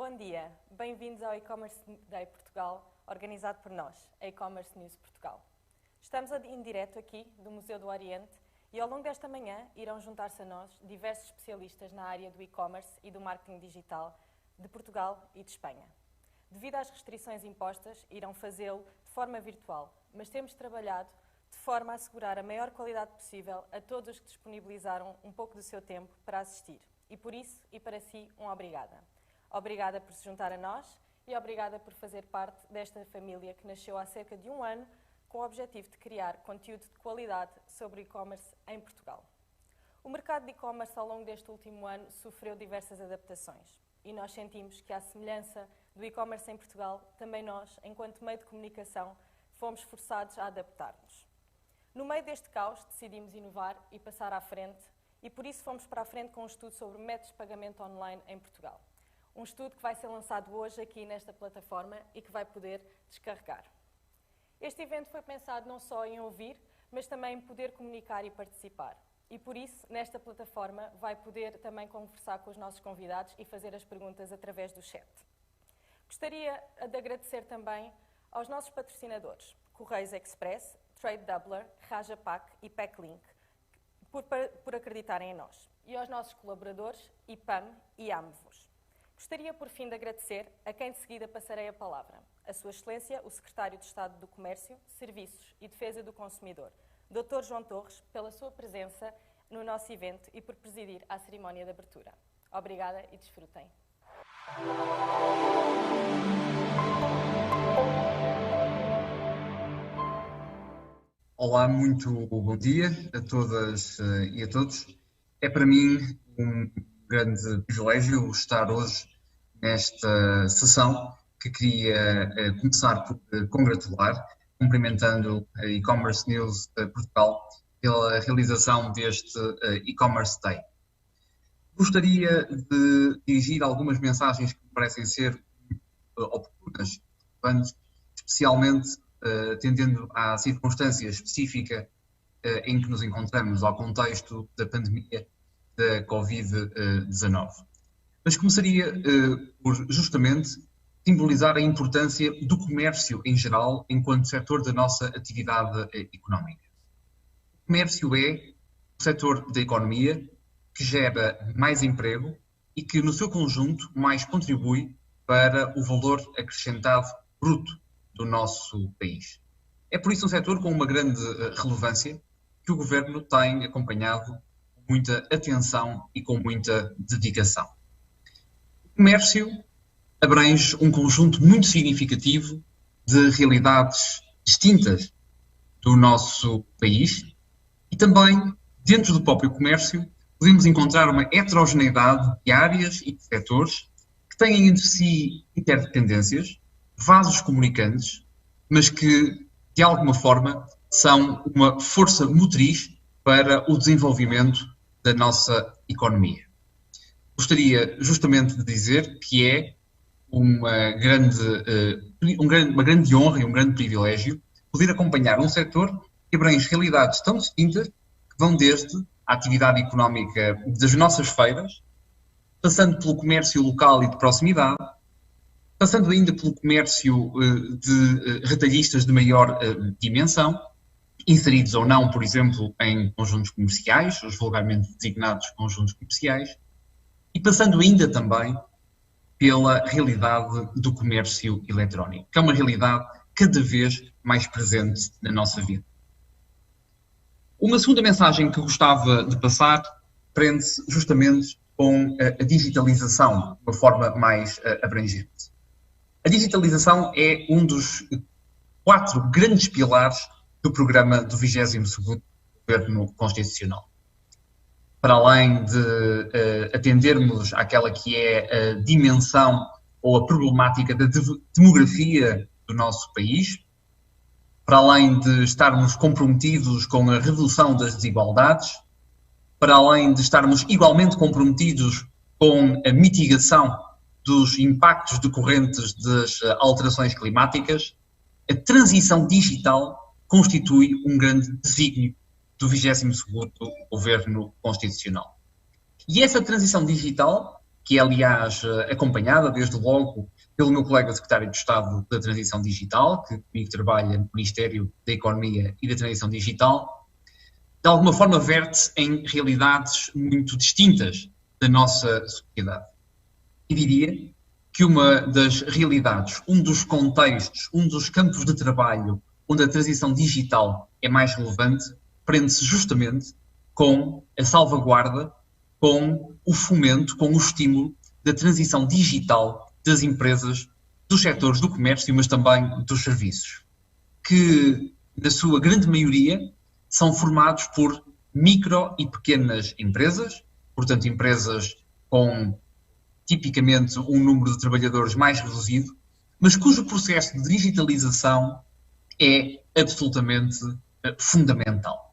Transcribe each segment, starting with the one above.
Bom dia, bem-vindos ao E-Commerce Day Portugal, organizado por nós, a E-Commerce News Portugal. Estamos em direto aqui do Museu do Oriente e ao longo desta manhã irão juntar-se a nós diversos especialistas na área do e-commerce e do marketing digital de Portugal e de Espanha. Devido às restrições impostas, irão fazê-lo de forma virtual, mas temos trabalhado de forma a assegurar a maior qualidade possível a todos os que disponibilizaram um pouco do seu tempo para assistir. E por isso, e para si, obrigada. Obrigada por se juntar a nós e obrigada por fazer parte desta família que nasceu há cerca de um ano com o objetivo de criar conteúdo de qualidade sobre e-commerce em Portugal. O mercado de e-commerce ao longo deste último ano sofreu diversas adaptações e nós sentimos que, à semelhança do e-commerce em Portugal, também nós, enquanto meio de comunicação, fomos forçados a adaptar-nos. No meio deste caos, decidimos inovar e passar à frente e por isso fomos para a frente com um estudo sobre métodos de pagamento online em Portugal. Um estudo que vai ser lançado hoje aqui nesta plataforma e que vai poder descarregar. Este evento foi pensado não só em ouvir, mas também em poder comunicar e participar. E por isso, nesta plataforma, vai poder também conversar com os nossos convidados e fazer as perguntas através do chat. Gostaria de agradecer também aos nossos patrocinadores, Correios Express, Trade Doubler, Rajapack e Packlink, por acreditarem em nós. E aos nossos colaboradores, IPAM e AMVOS. Gostaria, por fim, de agradecer a quem de seguida passarei a palavra, a Sua Excelência, o Secretário de Estado do Comércio, Serviços e Defesa do Consumidor, Dr. João Torres, pela sua presença no nosso evento e por presidir à cerimónia de abertura. Obrigada e desfrutem. Olá, muito bom dia a todas e a todos. É para mim um grande privilégio estar hoje nesta sessão que queria começar por congratular, cumprimentando a E-Commerce News Portugal pela realização deste E-Commerce Day. Gostaria de dirigir algumas mensagens que me parecem ser oportunas, especialmente atendendo à circunstância específica em que nos encontramos, ao contexto da pandemia da Covid-19. Mas começaria por justamente simbolizar a importância do comércio em geral enquanto setor da nossa atividade económica. O comércio é o setor da economia que gera mais emprego e que, no seu conjunto, mais contribui para o valor acrescentado bruto do nosso país. É por isso um setor com uma grande relevância que o Governo tem acompanhado com muita atenção e com muita dedicação. O comércio abrange um conjunto muito significativo de realidades distintas do nosso país e também, dentro do próprio comércio, podemos encontrar uma heterogeneidade de áreas e de setores que têm entre si interdependências, vasos comunicantes, mas que, de alguma forma, são uma força motriz para o desenvolvimento da nossa economia. Gostaria justamente de dizer que é uma grande honra e um grande privilégio poder acompanhar um setor que abrange realidades tão distintas que vão desde a atividade económica das nossas feiras, passando pelo comércio local e de proximidade, passando ainda pelo comércio de retalhistas de maior dimensão, inseridos ou não, por exemplo, em conjuntos comerciais, os vulgarmente designados conjuntos comerciais, e passando ainda também pela realidade do comércio eletrónico, que é uma realidade cada vez mais presente na nossa vida. Uma segunda mensagem que gostava de passar prende-se justamente com a digitalização, de uma forma mais abrangente. A digitalização é um dos 4 grandes pilares do programa do 22º Governo Constitucional. Para além de atendermos àquela que é a dimensão ou a problemática da demografia do nosso país, para além de estarmos comprometidos com a redução das desigualdades, para além de estarmos igualmente comprometidos com a mitigação dos impactos decorrentes das alterações climáticas, a transição digital constitui um grande desígnio do 22º Governo Constitucional. E essa transição digital, que é, aliás, acompanhada desde logo pelo meu colega secretário de Estado da Transição Digital, que comigo trabalha no Ministério da Economia e da Transição Digital, de alguma forma verte em realidades muito distintas da nossa sociedade. E diria que uma das realidades, um dos contextos, um dos campos de trabalho onde a transição digital é mais relevante, prende-se justamente com a salvaguarda, com o fomento, com o estímulo da transição digital das empresas, dos setores do comércio, mas também dos serviços, que, na sua grande maioria, são formados por micro e pequenas empresas, portanto, empresas com tipicamente um número de trabalhadores mais reduzido, mas cujo processo de digitalização é absolutamente fundamental.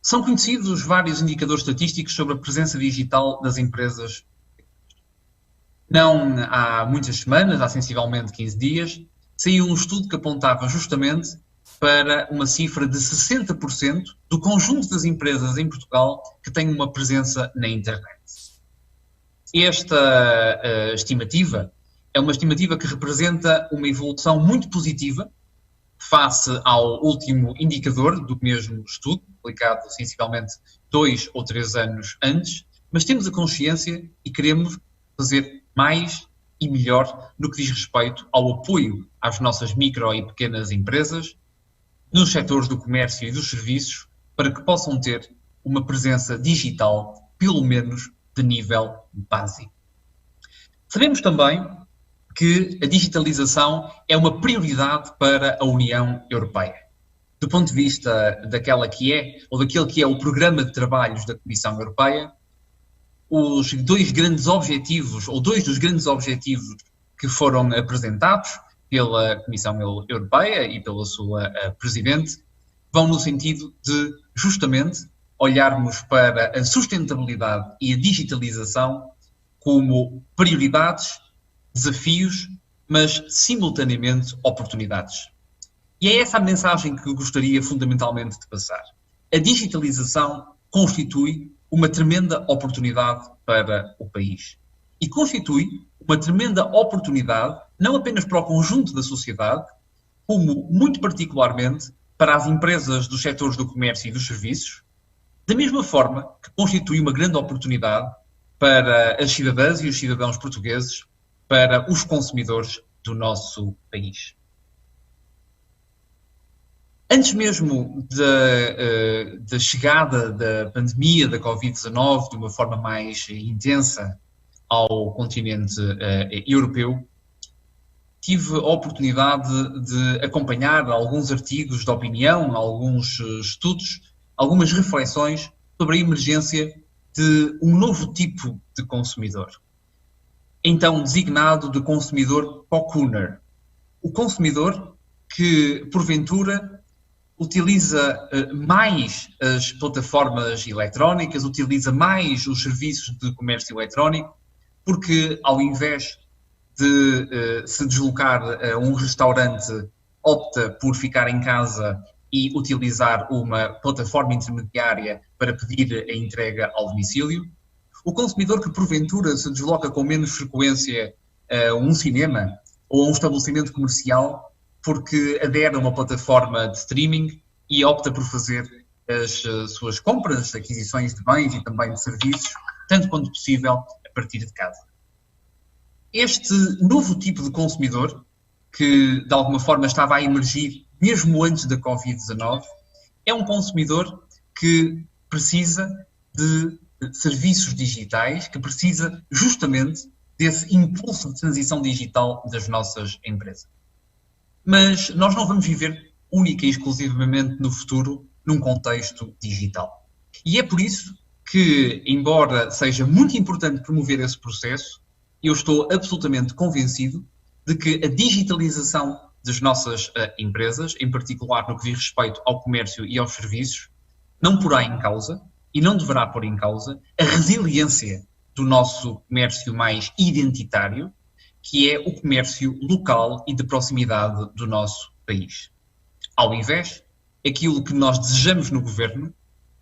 São conhecidos vários indicadores estatísticos sobre a presença digital das empresas. Não há muitas semanas, há sensivelmente 15 dias, saiu um estudo que apontava justamente para uma cifra de 60% do conjunto das empresas em Portugal que têm uma presença na internet. Esta estimativa é uma estimativa que representa uma evolução muito positiva face ao último indicador do mesmo estudo, publicado sensivelmente 2 ou 3 anos antes, mas temos a consciência e queremos fazer mais e melhor no que diz respeito ao apoio às nossas micro e pequenas empresas, nos setores do comércio e dos serviços, para que possam ter uma presença digital, pelo menos de nível básico. Sabemos também que a digitalização é uma prioridade para a União Europeia. Do ponto de vista daquela que é, ou daquele que é o programa de trabalhos da Comissão Europeia, os dois grandes objetivos, ou dois dos grandes objetivos que foram apresentados pela Comissão Europeia e pela sua Presidente, vão no sentido de, justamente, olharmos para a sustentabilidade e a digitalização como prioridades, desafios, mas, simultaneamente, oportunidades. E é essa a mensagem que eu gostaria fundamentalmente de passar. A digitalização constitui uma tremenda oportunidade para o país. E constitui uma tremenda oportunidade, não apenas para o conjunto da sociedade, como, muito particularmente, para as empresas dos setores do comércio e dos serviços, da mesma forma que constitui uma grande oportunidade para as cidadãs e os cidadãos portugueses, para os consumidores do nosso país. Antes mesmo da chegada da pandemia da Covid-19 de uma forma mais intensa ao continente europeu, tive a oportunidade de acompanhar alguns artigos de opinião, alguns estudos, algumas reflexões sobre a emergência de um novo tipo de consumidor, então designado de consumidor consumer. O consumidor que, porventura, utiliza mais as plataformas eletrónicas, utiliza mais os serviços de comércio eletrónico, porque ao invés de se deslocar a um restaurante, opta por ficar em casa e utilizar uma plataforma intermediária para pedir a entrega ao domicílio. O consumidor que porventura se desloca com menos frequência a um cinema ou a um estabelecimento comercial porque adere a uma plataforma de streaming e opta por fazer as suas compras, aquisições de bens e também de serviços, tanto quanto possível, a partir de casa. Este novo tipo de consumidor, que de alguma forma estava a emergir mesmo antes da Covid-19, é um consumidor que precisa de serviços digitais, que precisa justamente desse impulso de transição digital das nossas empresas. Mas nós não vamos viver única e exclusivamente no futuro num contexto digital. E é por isso que, embora seja muito importante promover esse processo, eu estou absolutamente convencido de que a digitalização das nossas empresas, em particular no que diz respeito ao comércio e aos serviços, não porá em causa e não deverá pôr em causa a resiliência do nosso comércio mais identitário, que é o comércio local e de proximidade do nosso país. Ao invés, aquilo que nós desejamos no governo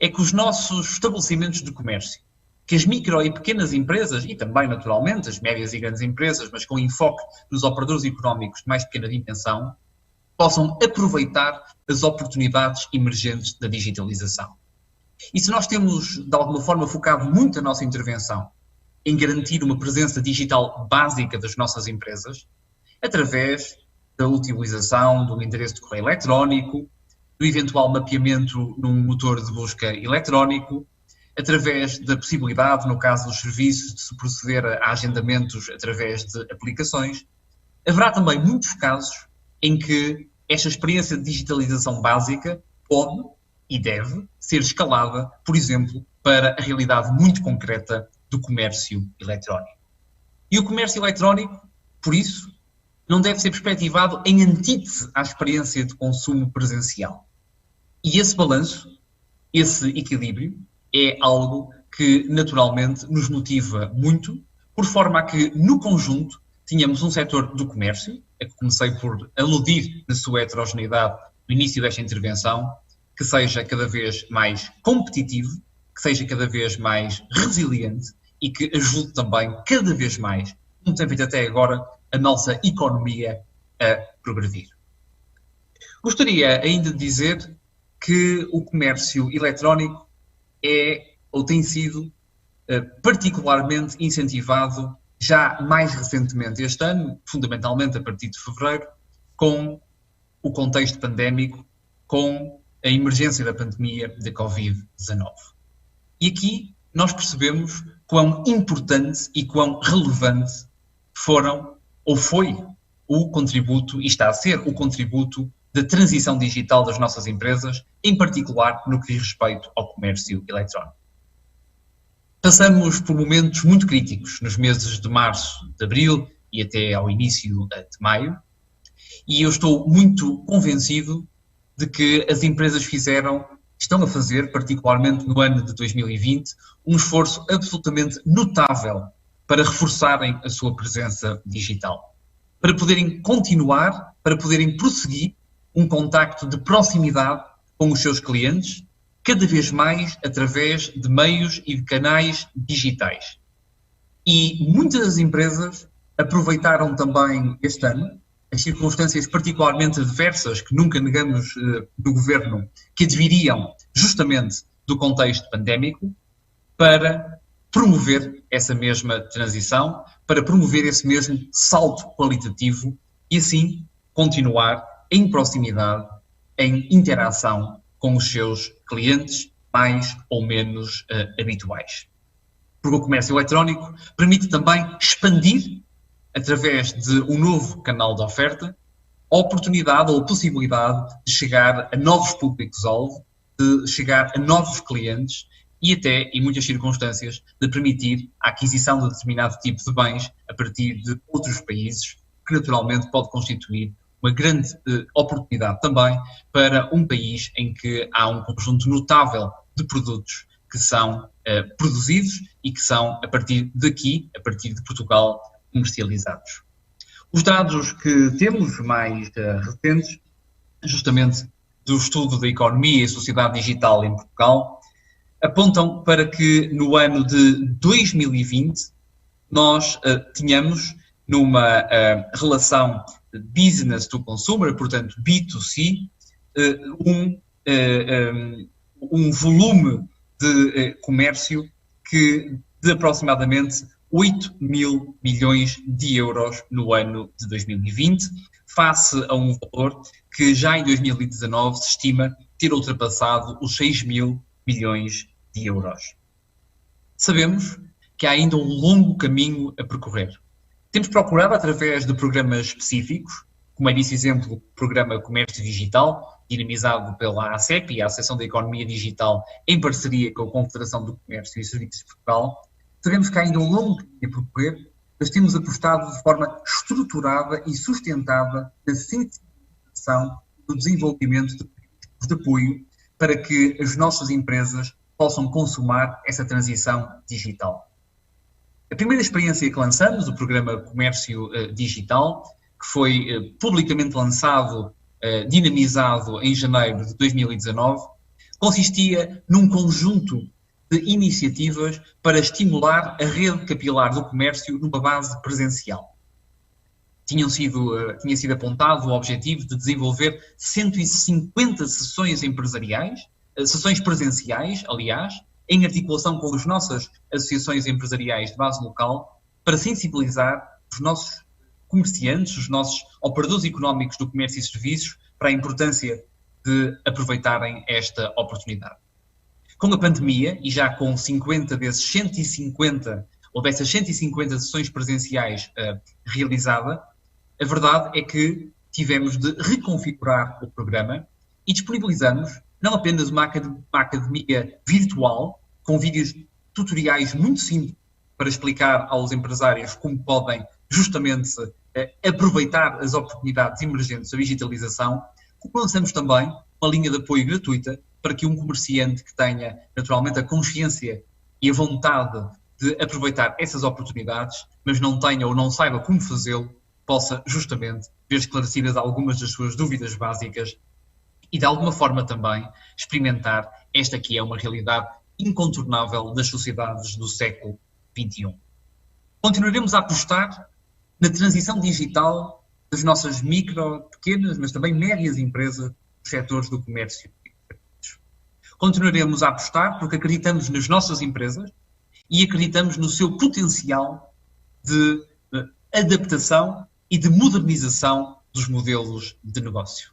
é que os nossos estabelecimentos de comércio, que as micro e pequenas empresas, e também, naturalmente, as médias e grandes empresas, mas com enfoque nos operadores económicos de mais pequena dimensão, possam aproveitar as oportunidades emergentes da digitalização. E se nós temos, de alguma forma, focado muito a nossa intervenção em garantir uma presença digital básica das nossas empresas, através da utilização do endereço de correio eletrónico, do eventual mapeamento num motor de busca eletrónico, através da possibilidade, no caso dos serviços, de se proceder a agendamentos através de aplicações, haverá também muitos casos em que esta experiência de digitalização básica pode e deve ser escalada, por exemplo, para a realidade muito concreta do comércio eletrónico. E o comércio eletrónico, por isso, não deve ser perspectivado em antítese à experiência de consumo presencial. E esse balanço, esse equilíbrio, é algo que naturalmente nos motiva muito, por forma a que, no conjunto, tínhamos um setor do comércio, a que comecei por aludir na sua heterogeneidade no início desta intervenção, que seja cada vez mais competitivo, que seja cada vez mais resiliente e que ajude também cada vez mais, como tem feito até agora, a nossa economia a progredir. Gostaria ainda de dizer que o comércio eletrónico é ou tem sido particularmente incentivado já mais recentemente este ano, fundamentalmente a partir de fevereiro, com o contexto pandémico, com a emergência da pandemia da Covid-19. E aqui nós percebemos quão importante e quão relevante foram ou foi o contributo, e está a ser o contributo, da transição digital das nossas empresas, em particular no que diz respeito ao comércio eletrónico. Passamos por momentos muito críticos nos meses de março, de abril e até ao início de maio, e eu estou muito convencido de que as empresas estão a fazer, particularmente no ano de 2020, um esforço absolutamente notável para reforçarem a sua presença digital, para poderem continuar, para poderem prosseguir um contacto de proximidade com os seus clientes, cada vez mais através de meios e de canais digitais. E muitas das empresas aproveitaram também este ano as circunstâncias particularmente adversas que nunca negamos do governo, que adviriam justamente do contexto pandémico, para promover essa mesma transição, para promover esse mesmo salto qualitativo e assim continuar em proximidade, em interação com os seus clientes mais ou menos habituais. Porque o comércio eletrónico permite também expandir, através de um novo canal de oferta, a oportunidade ou a possibilidade de chegar a novos públicos-alvo, de chegar a novos clientes e até, em muitas circunstâncias, de permitir a aquisição de determinado tipo de bens a partir de outros países, que naturalmente pode constituir uma grande oportunidade também para um país em que há um conjunto notável de produtos que são produzidos e que são, a partir daqui, a partir de Portugal, comercializados. Os dados que temos mais recentes, justamente do estudo da economia e sociedade digital em Portugal, apontam para que no ano de 2020 nós tínhamos numa relação business to consumer, portanto B2C, um volume de comércio de aproximadamente 8 mil milhões de euros no ano de 2020, face a um valor que já em 2019 se estima ter ultrapassado os 6 mil milhões de euros. Sabemos que há ainda um longo caminho a percorrer. Temos procurado, através de programas específicos, como é desse exemplo, o programa Comércio Digital, dinamizado pela ACEP, a Associação da Economia Digital, em parceria com a Confederação do Comércio e Serviços de Portugal. Sabemos que há ainda um longo caminho a percorrer, mas temos apostado de forma estruturada e sustentada na sensibilização do desenvolvimento de apoio para que as nossas empresas possam consumar essa transição digital. A primeira experiência que lançamos, o programa Comércio Digital, que foi publicamente lançado, dinamizado em janeiro de 2019, consistia num conjunto de iniciativas para estimular a rede capilar do comércio numa base presencial. Tinha sido apontado o objetivo de desenvolver 150 sessões presenciais, aliás, em articulação com as nossas associações empresariais de base local, para sensibilizar os nossos comerciantes, os nossos operadores económicos do comércio e serviços para a importância de aproveitarem esta oportunidade. Com a pandemia, e já com 50 dessas 150 sessões presenciais realizadas, a verdade é que tivemos de reconfigurar o programa e disponibilizamos não apenas uma academia virtual, com vídeos tutoriais muito simples para explicar aos empresários como podem justamente aproveitar as oportunidades emergentes da digitalização, como lançamos também uma linha de apoio gratuita para que um comerciante que tenha naturalmente a consciência e a vontade de aproveitar essas oportunidades, mas não tenha ou não saiba como fazê-lo, possa justamente ver esclarecidas algumas das suas dúvidas básicas e de alguma forma também experimentar esta que é uma realidade incontornável das sociedades do século XXI. Continuaremos a apostar na transição digital das nossas micro, pequenas, mas também médias empresas dos setores do comércio. Continuaremos a apostar porque acreditamos nas nossas empresas e acreditamos no seu potencial de adaptação e de modernização dos modelos de negócio.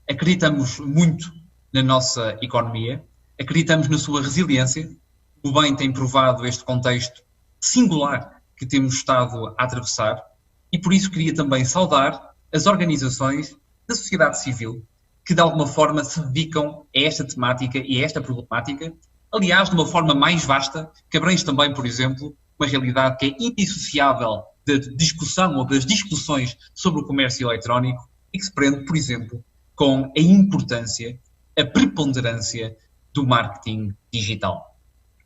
Acreditamos muito na nossa economia, acreditamos na sua resiliência, o bem tem provado este contexto singular que temos estado a atravessar e por isso queria também saudar as organizações da sociedade civil que de alguma forma se dedicam a esta temática e a esta problemática, aliás, de uma forma mais vasta, que abrange também, por exemplo, uma realidade que é indissociável da discussão ou das discussões sobre o comércio eletrónico e que se prende, por exemplo, com a importância, a preponderância do marketing digital.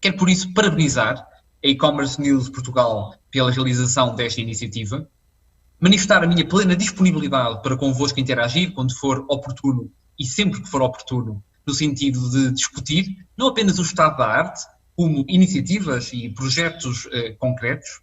Quero, por isso, parabenizar a E-Commerce News Portugal pela realização desta iniciativa, manifestar a minha plena disponibilidade para convosco interagir quando for oportuno e sempre que for oportuno, no sentido de discutir não apenas o estado da arte, como iniciativas e projetos concretos,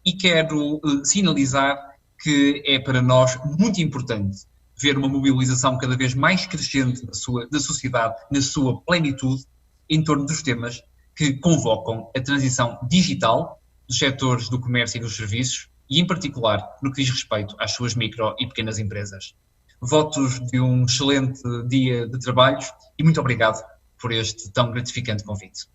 e quero sinalizar que é para nós muito importante ver uma mobilização cada vez mais crescente da sociedade, na sua plenitude, em torno dos temas que convocam a transição digital dos setores do comércio e dos serviços e, em particular, no que diz respeito às suas micro e pequenas empresas. Votos de um excelente dia de trabalhos e muito obrigado por este tão gratificante convite.